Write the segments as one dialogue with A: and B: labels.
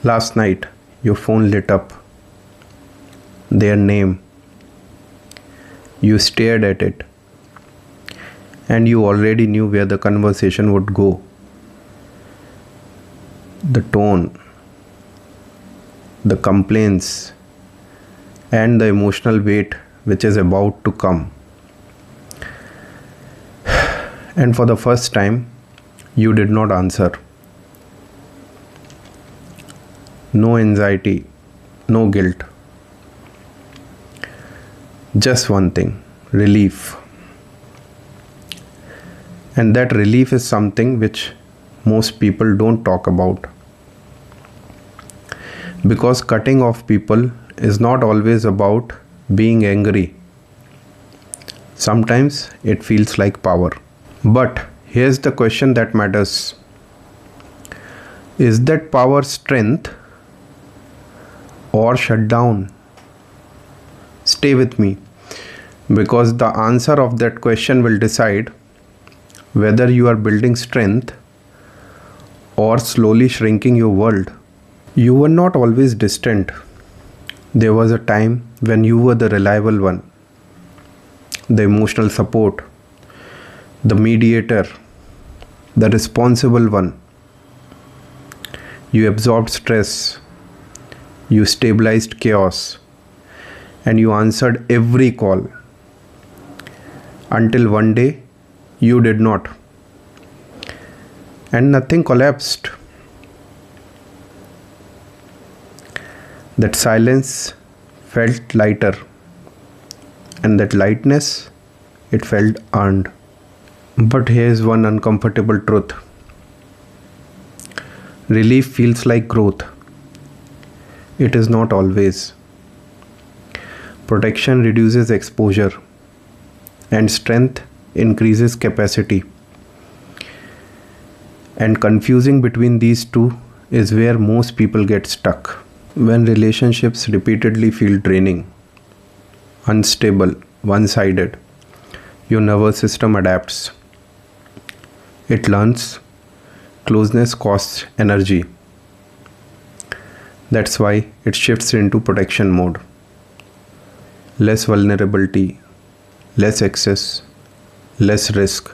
A: Last night, your phone lit up. Their name. You stared at it. And you already knew where the conversation would go. The tone, the complaints, and the emotional weight which is about to come. And for the first time, you did not answer. No anxiety, no guilt. Just one thing, relief. And that relief is something which most people don't talk about. Because cutting off people is not always about being angry. Sometimes it feels like power. But here's the question that matters. Is that power strength or shutdown? Stay with me, because the answer of that question will decide whether you are building strength or slowly shrinking your world. You were not always distant. There was a time when you were the reliable one, the emotional support, the mediator, the responsible one. You absorbed stress, you stabilized chaos, and you answered every call. Until one day, you did not. And nothing collapsed. That silence felt lighter. And that lightness, it felt earned. But here's one uncomfortable truth. Relief feels like growth. It is not always. Protection reduces exposure, and strength increases capacity. And confusing between these two is where most people get stuck. When relationships repeatedly feel draining, unstable, one-sided, your nervous system adapts. It learns closeness costs energy. That's why it shifts into protection mode. Less vulnerability, less access, less risk.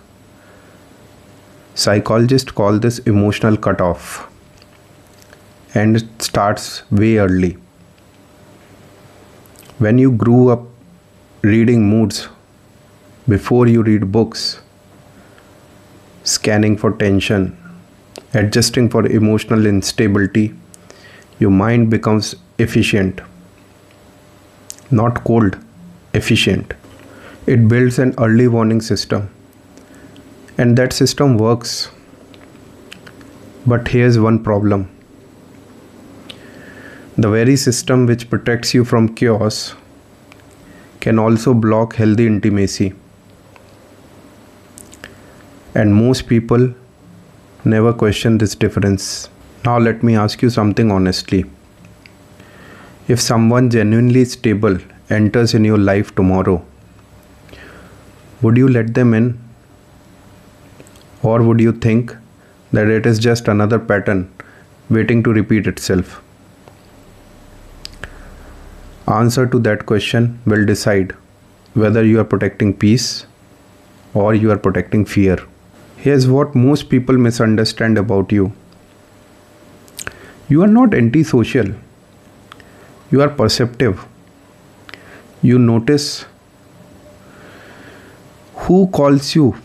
A: Psychologists call this emotional cutoff, and it starts way early. When you grew up reading moods before you read books, scanning for tension, adjusting for emotional instability, your mind becomes efficient. Not cold, efficient. It builds an early warning system. And that system works. But here's one problem. The very system which protects you from chaos can also block healthy intimacy. And most people never question this difference. Now let me ask you something honestly. If someone genuinely stable enters in your life tomorrow, would you let them in? Or would you think that it is just another pattern waiting to repeat itself? Answer to that question will decide whether you are protecting peace or you are protecting fear. Here's what most people misunderstand about you. You are not antisocial. You are perceptive. You notice who calls you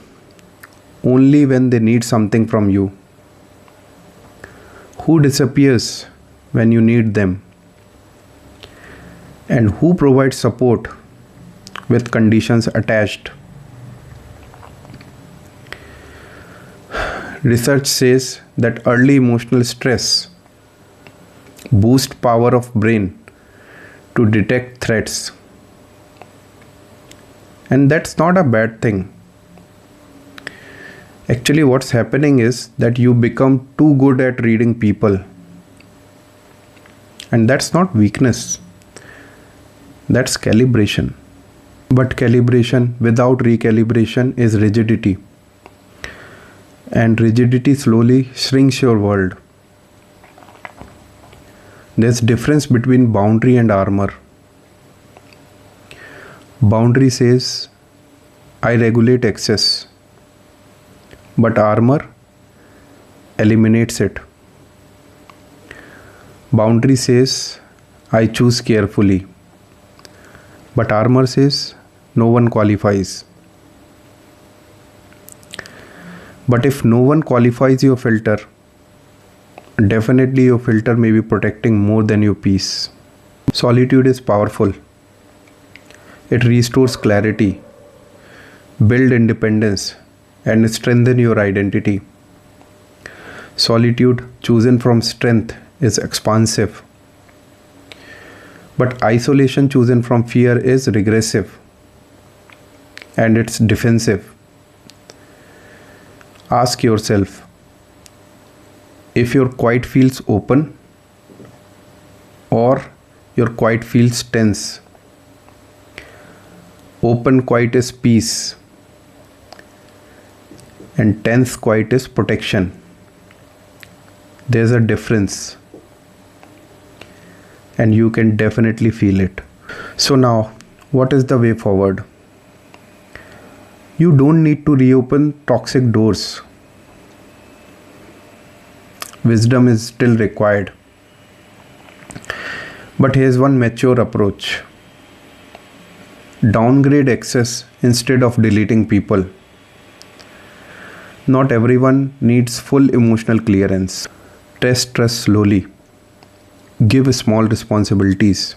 A: only when they need something from you. Who disappears when you need them. And who provides support with conditions attached. Research says that early emotional stress boosts power of brain to detect threats. And that's not a bad thing. Actually, what's happening is that you become too good at reading people. And that's not weakness. That's calibration. But calibration without recalibration is rigidity. And rigidity slowly shrinks your world. There's difference between boundary and armor. Boundary says, I regulate excess, but armor eliminates it. Boundary says, I choose carefully, but armor says, no one qualifies. But if no one qualifies your filter, definitely your filter may be protecting more than your peace. Solitude is powerful. It restores clarity, build independence, and strengthen your identity. Solitude chosen from strength is expansive, but isolation chosen from fear is regressive, and it's defensive. Ask yourself, if your quiet feels open or your quiet feels tense. Open quiet is peace, and tense quiet is protection. There's a difference, and you can definitely feel it. So now, what is the way forward? You don't need to reopen toxic doors. Wisdom is still required. But here's one mature approach. Downgrade excess instead of deleting people. Not everyone needs full emotional clearance. Test trust slowly. Give small responsibilities.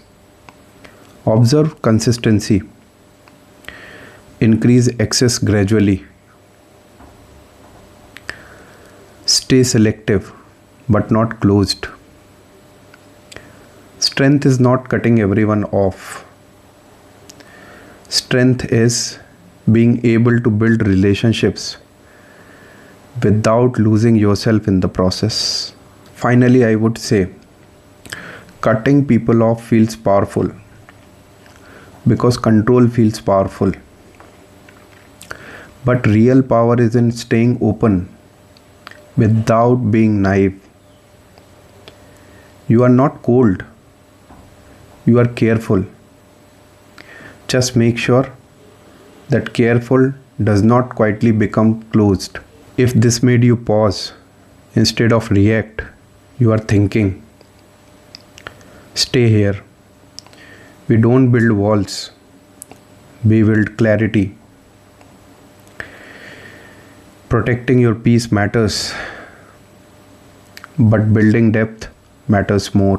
A: Observe consistency. Increase access gradually. Stay selective, but not closed. Strength is not cutting everyone off. Strength is being able to build relationships without losing yourself in the process. Finally, I would say, cutting people off feels powerful because control feels powerful. But real power is in staying open without being naive. You are not cold. You are careful. Just make sure that careful does not quietly become closed. If this made you pause instead of react, you are thinking. Stay here. We don't build walls. We build clarity. Protecting your peace matters, but building depth matters more.